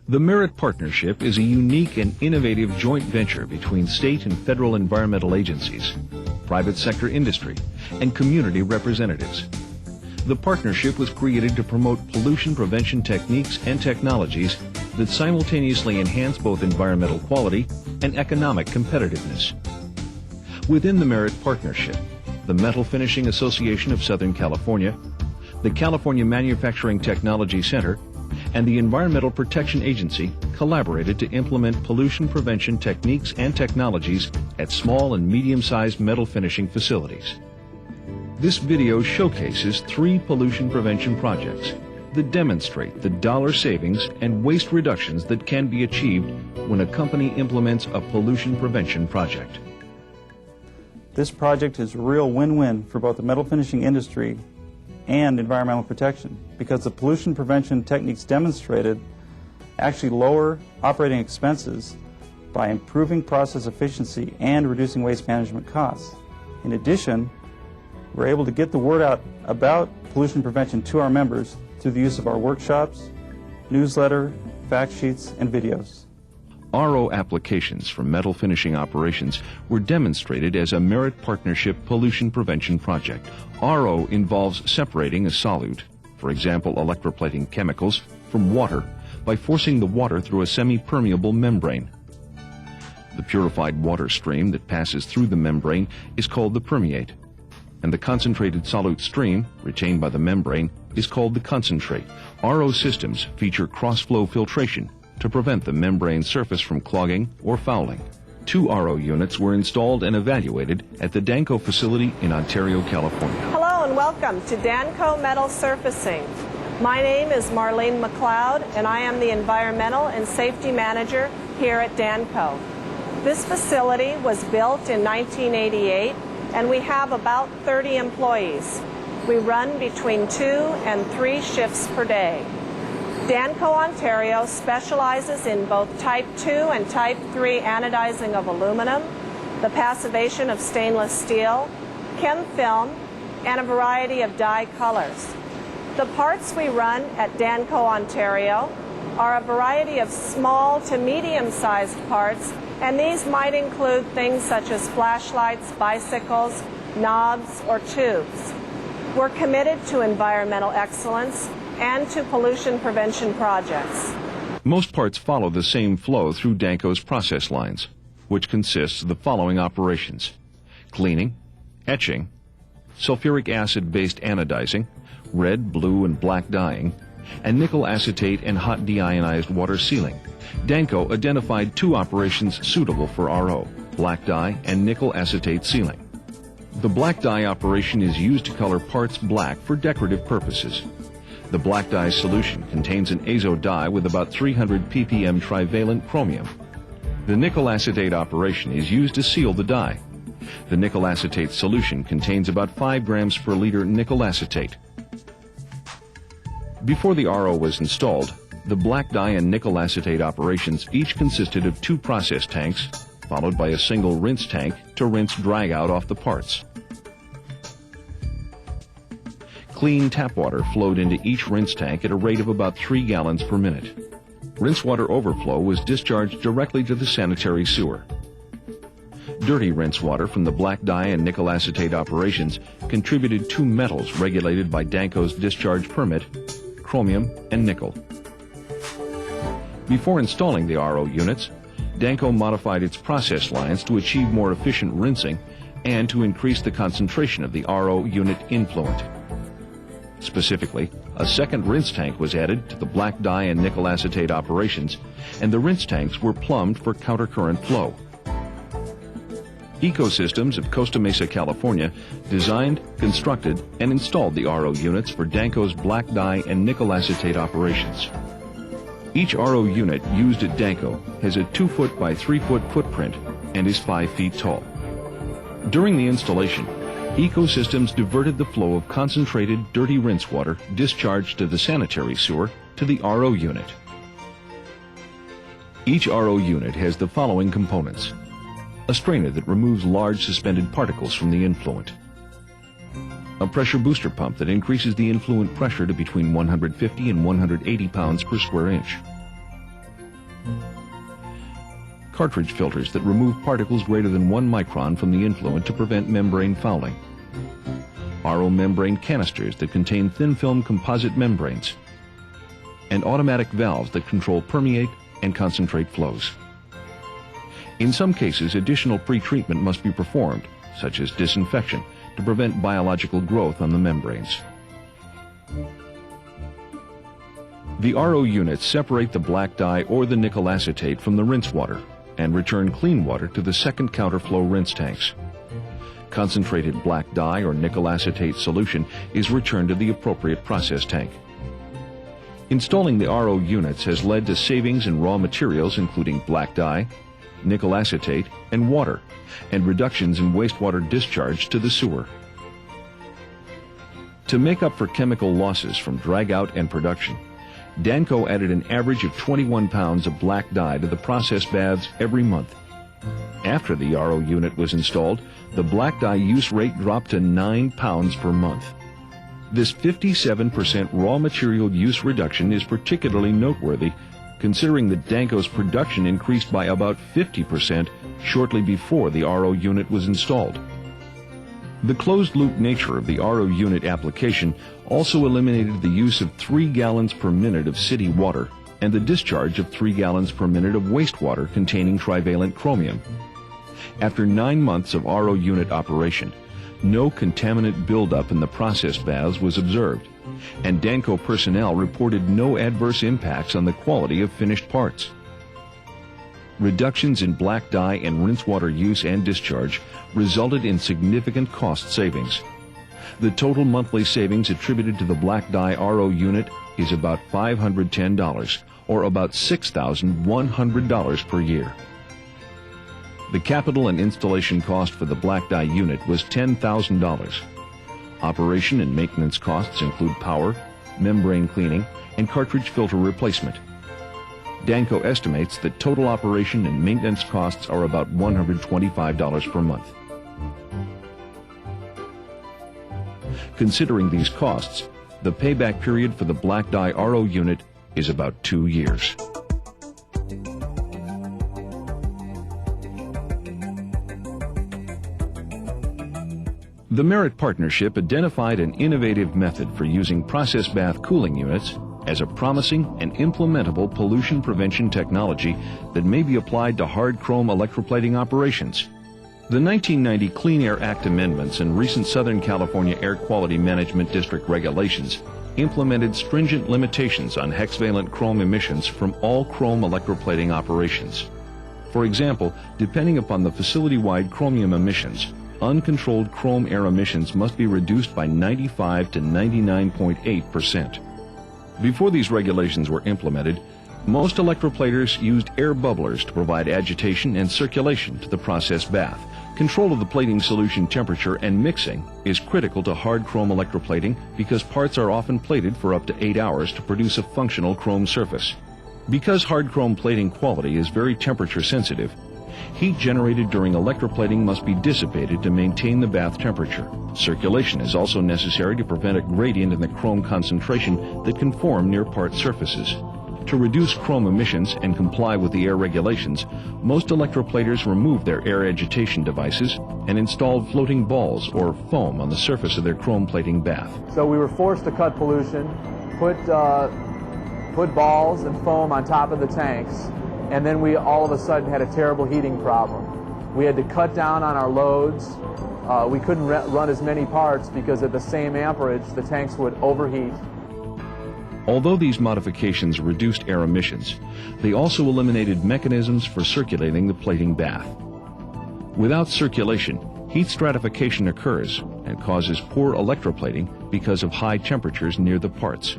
The Merit Partnership is a unique and innovative joint venture between state and federal environmental agencies, private sector industry, and community representatives. The partnership was created to promote pollution prevention techniques and technologies that simultaneously enhance both environmental quality and economic competitiveness. Within the Merit Partnership, the Metal Finishing Association of Southern California, the California Manufacturing Technology Center, and the Environmental Protection Agency collaborated to implement pollution prevention techniques and technologies at small and medium-sized metal finishing facilities. This video showcases 3 pollution prevention projects that demonstrate the dollar savings and waste reductions that can be achieved when a company implements a pollution prevention project. This project is a real win-win for both the metal finishing industry and environmental protection, because the pollution prevention techniques demonstrated actually lower operating expenses by improving process efficiency and reducing waste management costs. In addition, we're able to get the word out about pollution prevention to our members through the use of our workshops, newsletter, fact sheets, and videos. RO applications for metal finishing operations were demonstrated as a Merit Partnership pollution prevention project. RO involves separating a solute, for example electroplating chemicals, from water by forcing the water through a semi-permeable membrane. The purified water stream that passes through the membrane is called the permeate, and the concentrated solute stream, retained by the membrane, is called the concentrate. RO systems feature cross-flow filtration to prevent the membrane surface from clogging or fouling. 2 RO units were installed and evaluated at the Danco facility in Ontario, California. Hello and welcome to Danco Metal Surfacing. My name is Marlene McLeod and I am the Environmental and Safety Manager here at Danco. This facility was built in 1988 and we have about 30 employees. We run between 2 and 3 shifts per day. Danco Ontario specializes in both Type 2 and Type 3 anodizing of aluminum, the passivation of stainless steel, chem film, and a variety of dye colors. The parts we run at Danco Ontario are a variety of small to medium-sized parts, and these might include things such as flashlights, bicycles, knobs, or tubes. We're committed to environmental excellence and to pollution prevention projects. Most parts follow the same flow through Danco's process lines, which consists of the following operations: cleaning, etching, sulfuric acid-based anodizing, red, blue, and black dyeing, and nickel acetate and hot deionized water sealing. Danco identified 2 operations suitable for RO, black dye and nickel acetate sealing. The black dye operation is used to color parts black for decorative purposes. The black dye solution contains an azo dye with about 300 ppm trivalent chromium. The nickel acetate operation is used to seal the dye. The nickel acetate solution contains about 5 grams per liter nickel acetate. Before the RO was installed, the black dye and nickel acetate operations each consisted of 2 process tanks, followed by a single rinse tank to rinse drag out off the parts. Clean tap water flowed into each rinse tank at a rate of about 3 gallons per minute. Rinse water overflow was discharged directly to the sanitary sewer. Dirty rinse water from the black dye and nickel acetate operations contributed 2 metals regulated by Danco's discharge permit: chromium and nickel. Before installing the RO units, Danco modified its process lines to achieve more efficient rinsing and to increase the concentration of the RO unit influent. Specifically, a second rinse tank was added to the black dye and nickel acetate operations, and the rinse tanks were plumbed for countercurrent flow. Ecosystems of Costa Mesa, California designed, constructed, and installed the RO units for Danco's black dye and nickel acetate operations. Each RO unit used at Danco has a 2-foot by 3-foot footprint and is 5 feet tall. During the installation, Ecosystems diverted the flow of concentrated, dirty rinse water discharged to the sanitary sewer to the RO unit. Each RO unit has the following components: a strainer that removes large suspended particles from the influent, a pressure booster pump that increases the influent pressure to between 150 and 180 pounds per square inch, Cartridge filters that remove particles greater than 1 micron from the influent to prevent membrane fouling. RO membrane canisters that contain thin film composite membranes. And automatic valves that control permeate and concentrate flows. In some cases, additional pretreatment must be performed, such as disinfection, to prevent biological growth on the membranes. The RO units separate the black dye or the nickel acetate from the rinse water and return clean water to the second counterflow rinse tanks. Concentrated black dye or nickel acetate solution is returned to the appropriate process tank. Installing the RO units has led to savings in raw materials including black dye, nickel acetate, and water, and reductions in wastewater discharge to the sewer. To make up for chemical losses from drag-out and production, Danco added an average of 21 pounds of black dye to the process baths every month. After the RO unit was installed, the black dye use rate dropped to 9 pounds per month. This 57% raw material use reduction is particularly noteworthy, considering that Danco's production increased by about 50% shortly before the RO unit was installed. The closed-loop nature of the RO unit application also eliminated the use of 3 gallons per minute of city water and the discharge of 3 gallons per minute of wastewater containing trivalent chromium. After 9 months of RO unit operation, no contaminant buildup in the process baths was observed, and Danco personnel reported no adverse impacts on the quality of finished parts. Reductions in black dye and rinse water use and discharge resulted in significant cost savings. The total monthly savings attributed to the black dye RO unit is about $510, or about $6,100 per year. The capital and installation cost for the black dye unit was $10,000. Operation and maintenance costs include power, membrane cleaning, and cartridge filter replacement. Danco estimates that total operation and maintenance costs are about $125 per month. Considering these costs, the payback period for the black dye RO unit is about 2 years. The Merit Partnership identified an innovative method for using process bath cooling units as a promising and implementable pollution prevention technology that may be applied to hard chrome electroplating operations. The 1990 Clean Air Act amendments and recent Southern California Air Quality Management District regulations implemented stringent limitations on hexavalent chrome emissions from all chrome electroplating operations. For example, depending upon the facility-wide chromium emissions, uncontrolled chrome air emissions must be reduced by 95 to 99.8%. Before these regulations were implemented, most electroplaters used air bubblers to provide agitation and circulation to the process bath. Control of the plating solution temperature and mixing is critical to hard chrome electroplating because parts are often plated for up to 8 hours to produce a functional chrome surface. Because hard chrome plating quality is very temperature sensitive, heat generated during electroplating must be dissipated to maintain the bath temperature. Circulation is also necessary to prevent a gradient in the chrome concentration that can form near part surfaces. To reduce chrome emissions and comply with the air regulations, most electroplaters removed their air agitation devices and installed floating balls or foam on the surface of their chrome plating bath. So we were forced to cut pollution, put balls and foam on top of the tanks, and then we all of a sudden had a terrible heating problem. We had to cut down on our loads. We couldn't run as many parts because at the same amperage the tanks would overheat. Although these modifications reduced air emissions, they also eliminated mechanisms for circulating the plating bath. Without circulation, heat stratification occurs and causes poor electroplating because of high temperatures near the parts.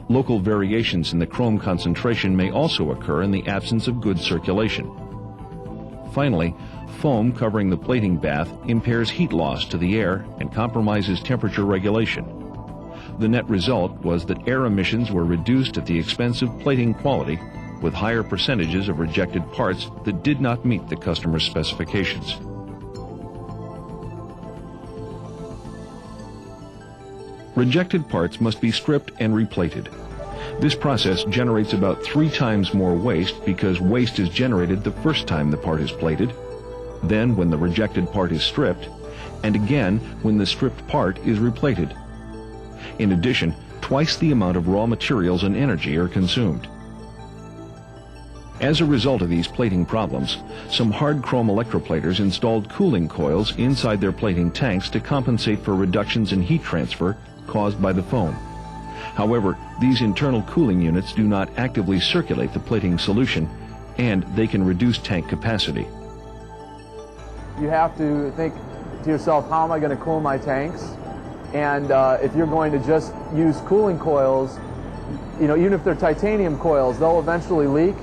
Local variations in the chrome concentration may also occur in the absence of good circulation. Finally, foam covering the plating bath impairs heat loss to the air and compromises temperature regulation. The net result was that air emissions were reduced at the expense of plating quality, with higher percentages of rejected parts that did not meet the customer's specifications. Rejected parts must be stripped and replated. This process generates about 3 times more waste because waste is generated the first time the part is plated, then when the rejected part is stripped, and again when the stripped part is replated. In addition, twice the amount of raw materials and energy are consumed. As a result of these plating problems, some hard chrome electroplaters installed cooling coils inside their plating tanks to compensate for reductions in heat transfer caused by the foam. However, these internal cooling units do not actively circulate the plating solution, and they can reduce tank capacity. You have to think to yourself, how am I going to cool my tanks? And if you're going to just use cooling coils, even if they're titanium coils, they'll eventually leak.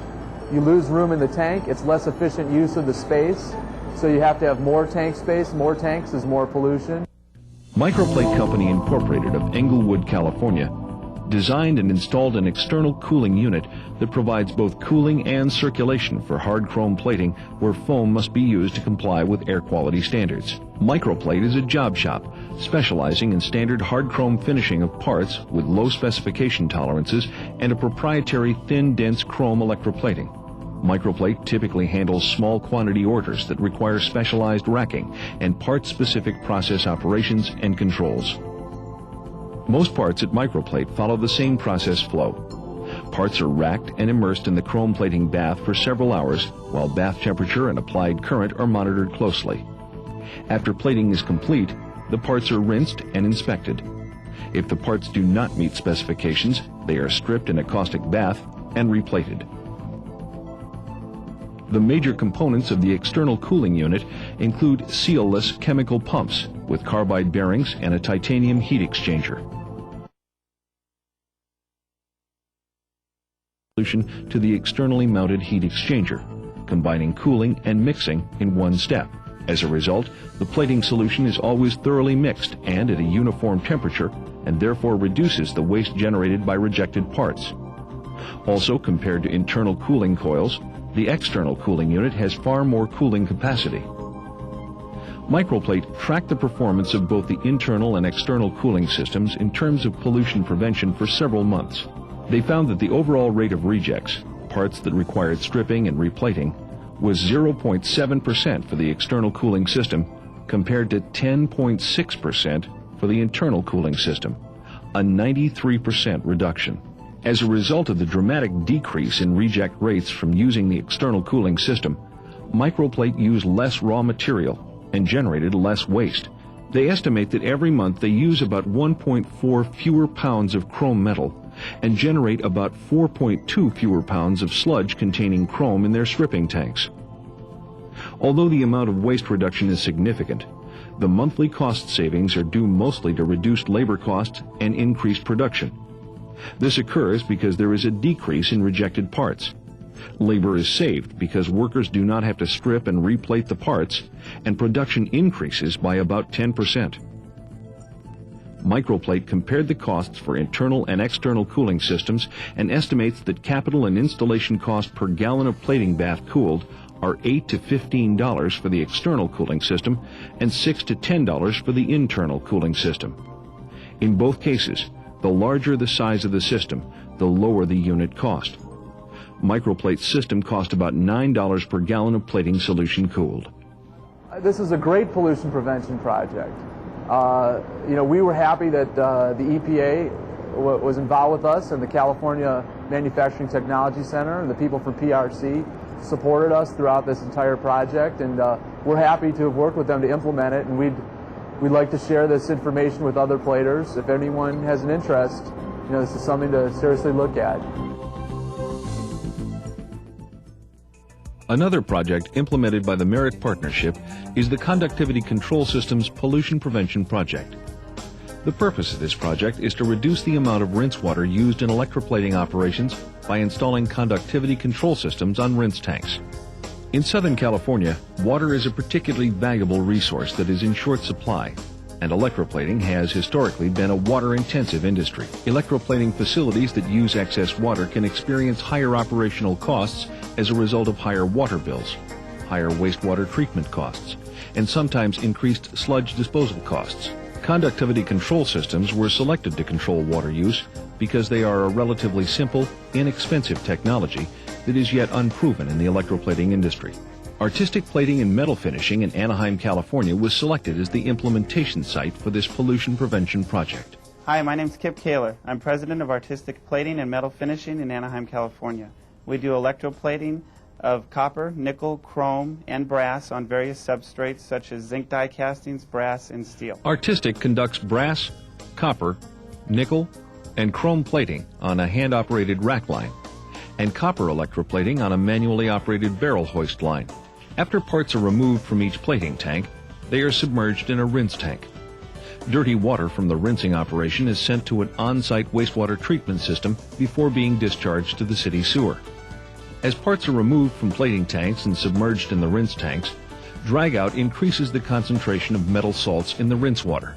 You lose room in the tank. It's less efficient use of the space. So you have to have more tank space. More tanks is more pollution. Microplate Company Incorporated of Englewood, California, designed and installed an external cooling unit that provides both cooling and circulation for hard chrome plating where foam must be used to comply with air quality standards. Microplate is a job shop specializing in standard hard chrome finishing of parts with low specification tolerances and a proprietary thin, dense chrome electroplating. Microplate typically handles small quantity orders that require specialized racking and part-specific process operations and controls. Most parts at Microplate follow the same process flow. Parts are racked and immersed in the chrome plating bath for several hours, while bath temperature and applied current are monitored closely. After plating is complete, the parts are rinsed and inspected. If the parts do not meet specifications, they are stripped in a caustic bath and replated. The major components of the external cooling unit include seal-less chemical pumps with carbide bearings and a titanium heat exchanger. Solution to the externally mounted heat exchanger, combining cooling and mixing in one step. As a result, the plating solution is always thoroughly mixed and at a uniform temperature, and therefore reduces the waste generated by rejected parts. Also, compared to internal cooling coils, the external cooling unit has far more cooling capacity. Microplate tracked the performance of both the internal and external cooling systems in terms of pollution prevention for several months. They found that the overall rate of rejects, parts that required stripping and replating, was 0.7% for the external cooling system compared to 10.6% for the internal cooling system, a 93% reduction. As a result of the dramatic decrease in reject rates from using the external cooling system, Microplate used less raw material and generated less waste. They estimate that every month they use about 1.4 fewer pounds of chrome metal and generate about 4.2 fewer pounds of sludge containing chrome in their stripping tanks. Although the amount of waste reduction is significant, the monthly cost savings are due mostly to reduced labor costs and increased production. This occurs because there is a decrease in rejected parts. Labor is saved because workers do not have to strip and replate the parts, and production increases by about 10%. Microplate compared the costs for internal and external cooling systems and estimates that capital and installation cost per gallon of plating bath cooled are $8 to $15 for the external cooling system and $6 to $10 for the internal cooling system. In both cases, the larger the size of the system, the lower the unit cost. Microplate's system cost about $9 per gallon of plating solution cooled. This is a great pollution prevention project. We were happy that the EPA was involved with us, and the California Manufacturing Technology Center and the people from PRC supported us throughout this entire project, and we're happy to have worked with them to implement it, and we'd like to share this information with other platers. If anyone has an interest, this is something to seriously look at. Another project implemented by the Merit Partnership is the Conductivity Control Systems Pollution Prevention Project. The purpose of this project is to reduce the amount of rinse water used in electroplating operations by installing conductivity control systems on rinse tanks. In Southern California, water is a particularly valuable resource that is in short supply, and electroplating has historically been a water-intensive industry. Electroplating facilities that use excess water can experience higher operational costs as a result of higher water bills, higher wastewater treatment costs, and sometimes increased sludge disposal costs. Conductivity control systems were selected to control water use because they are a relatively simple, inexpensive technology that is yet unproven in the electroplating industry. Artistic Plating and Metal Finishing in Anaheim, California was selected as the implementation site for this pollution prevention project. Hi, my name's Kip Kaler. I'm president of Artistic Plating and Metal Finishing in Anaheim, California. We do electroplating of copper, nickel, chrome, and brass on various substrates such as zinc die castings, brass, and steel. Artistic conducts brass, copper, nickel, and chrome plating on a hand-operated rack line, and copper electroplating on a manually operated barrel hoist line. After parts are removed from each plating tank, they are submerged in a rinse tank. Dirty water from the rinsing operation is sent to an on-site wastewater treatment system before being discharged to the city sewer. As parts are removed from plating tanks and submerged in the rinse tanks, drag-out increases the concentration of metal salts in the rinse water.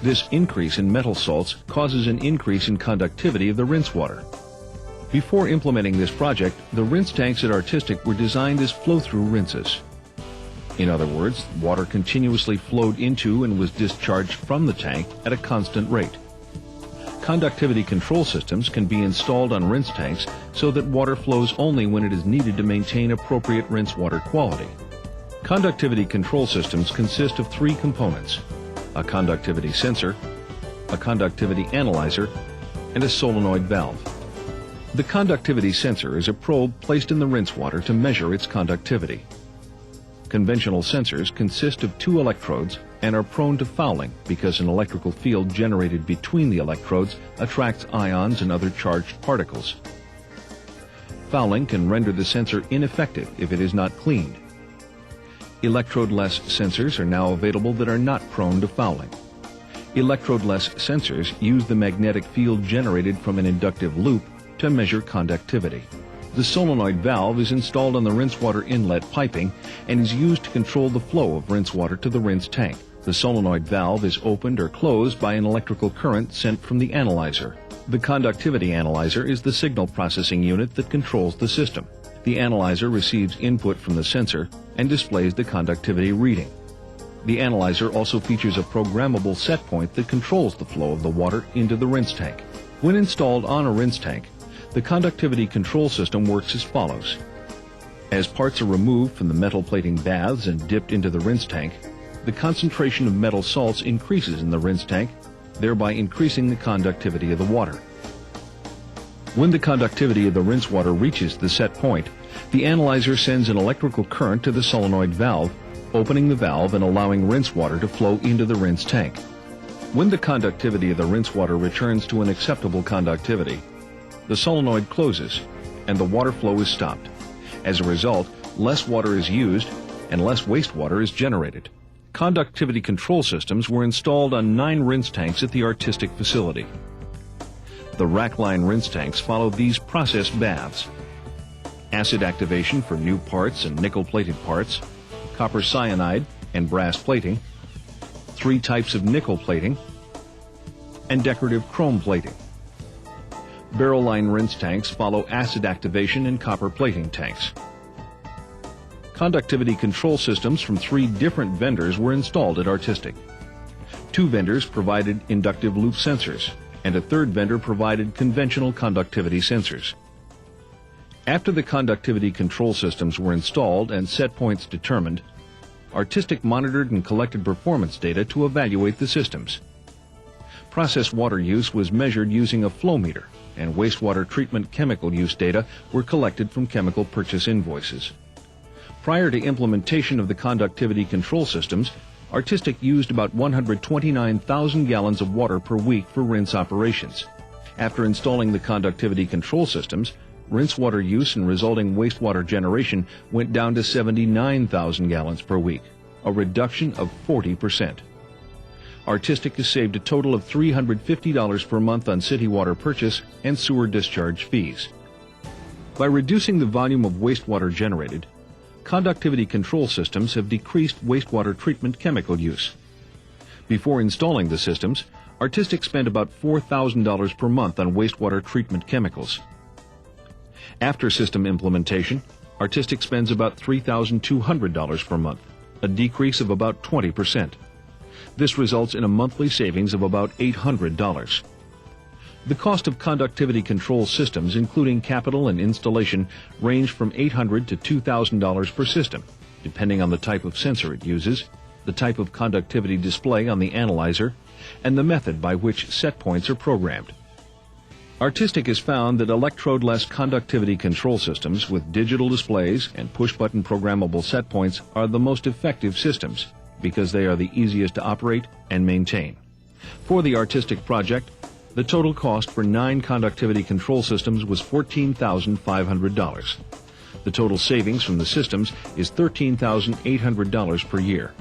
This increase in metal salts causes an increase in conductivity of the rinse water. Before implementing this project, the rinse tanks at Artistic were designed as flow-through rinses. In other words, water continuously flowed into and was discharged from the tank at a constant rate. Conductivity control systems can be installed on rinse tanks so that water flows only when it is needed to maintain appropriate rinse water quality. Conductivity control systems consist of three components: a conductivity sensor, a conductivity analyzer, and a solenoid valve. The conductivity sensor is a probe placed in the rinse water to measure its conductivity. Conventional sensors consist of two electrodes and are prone to fouling because an electrical field generated between the electrodes attracts ions and other charged particles. Fouling can render the sensor ineffective if it is not cleaned. Electrode-less sensors are now available that are not prone to fouling. Electrode-less sensors use the magnetic field generated from an inductive loop to measure conductivity. The solenoid valve is installed on the rinse water inlet piping and is used to control the flow of rinse water to the rinse tank. The solenoid valve is opened or closed by an electrical current sent from the analyzer. The conductivity analyzer is the signal processing unit that controls the system. The analyzer receives input from the sensor and displays the conductivity reading. The analyzer also features a programmable set point that controls the flow of the water into the rinse tank. When installed on a rinse tank, the conductivity control system works as follows. As parts are removed from the metal plating baths and dipped into the rinse tank, the concentration of metal salts increases in the rinse tank, thereby increasing the conductivity of the water. When the conductivity of the rinse water reaches the set point, the analyzer sends an electrical current to the solenoid valve, opening the valve and allowing rinse water to flow into the rinse tank. When the conductivity of the rinse water returns to an acceptable conductivity, the solenoid closes and the water flow is stopped. As a result, less water is used and less wastewater is generated. Conductivity control systems were installed on 9 rinse tanks at the Artistic facility. The rackline rinse tanks follow these process baths: acid activation for new parts and nickel-plated parts, copper cyanide and brass plating, 3 types of nickel plating, and decorative chrome plating. Barrel line rinse tanks follow acid activation and copper plating tanks. Conductivity control systems from 3 different vendors were installed at Artistic. 2 vendors provided inductive loop sensors, and a 3rd vendor provided conventional conductivity sensors. After the conductivity control systems were installed and set points determined, Artistic monitored and collected performance data to evaluate the systems. Process water use was measured using a flow meter, and wastewater treatment chemical use data were collected from chemical purchase invoices. Prior to implementation of the conductivity control systems, Artistic used about 129,000 gallons of water per week for rinse operations. After installing the conductivity control systems, rinse water use and resulting wastewater generation went down to 79,000 gallons per week, a reduction of 40%. Artistic has saved a total of $350 per month on city water purchase and sewer discharge fees. By reducing the volume of wastewater generated, conductivity control systems have decreased wastewater treatment chemical use. Before installing the systems, Artistic spent about $4,000 per month on wastewater treatment chemicals. After system implementation, Artistic spends about $3,200 per month, a decrease of about 20%. This results in a monthly savings of about $800. The cost of conductivity control systems, including capital and installation, range from $800 to $2,000 per system, depending on the type of sensor it uses, the type of conductivity display on the analyzer, and the method by which set points are programmed. Artistic has found that electrode-less conductivity control systems with digital displays and push-button programmable set points are the most effective systems because they are the easiest to operate and maintain. For the Artistic project, the total cost for 9 conductivity control systems was $14,500. The total savings from the systems is $13,800 per year.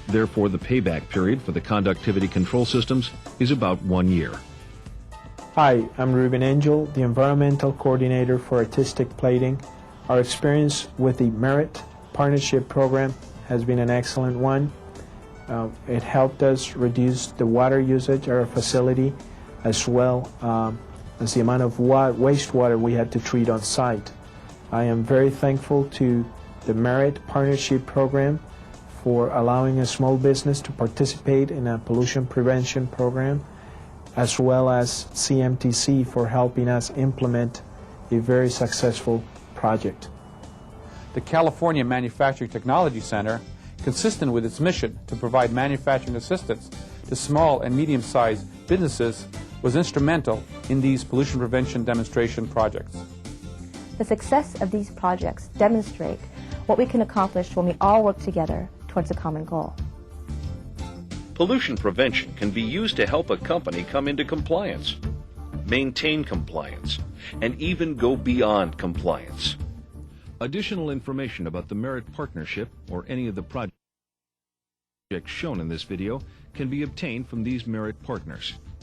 Therefore, the payback period for the conductivity control systems is about 1 year. Hi, I'm Ruben Angel, the Environmental Coordinator for Artistic Plating. Our experience with the Merit Partnership Program has been an excellent one. It helped us reduce the water usage at our facility, as well as the amount of wastewater we had to treat on site. I am very thankful to the Merit Partnership Program for allowing a small business to participate in a pollution prevention program, as well as CMTC for helping us implement a very successful project. The California Manufacturing Technology Center, consistent with its mission to provide manufacturing assistance to small and medium-sized businesses, was instrumental in these pollution prevention demonstration projects. The success of these projects demonstrate what we can accomplish when we all work together towards a common goal. Pollution prevention can be used to help a company come into compliance, maintain compliance, and even go beyond compliance. Additional information about the Merit Partnership or any of the projects shown in this video can be obtained from these Merit partners.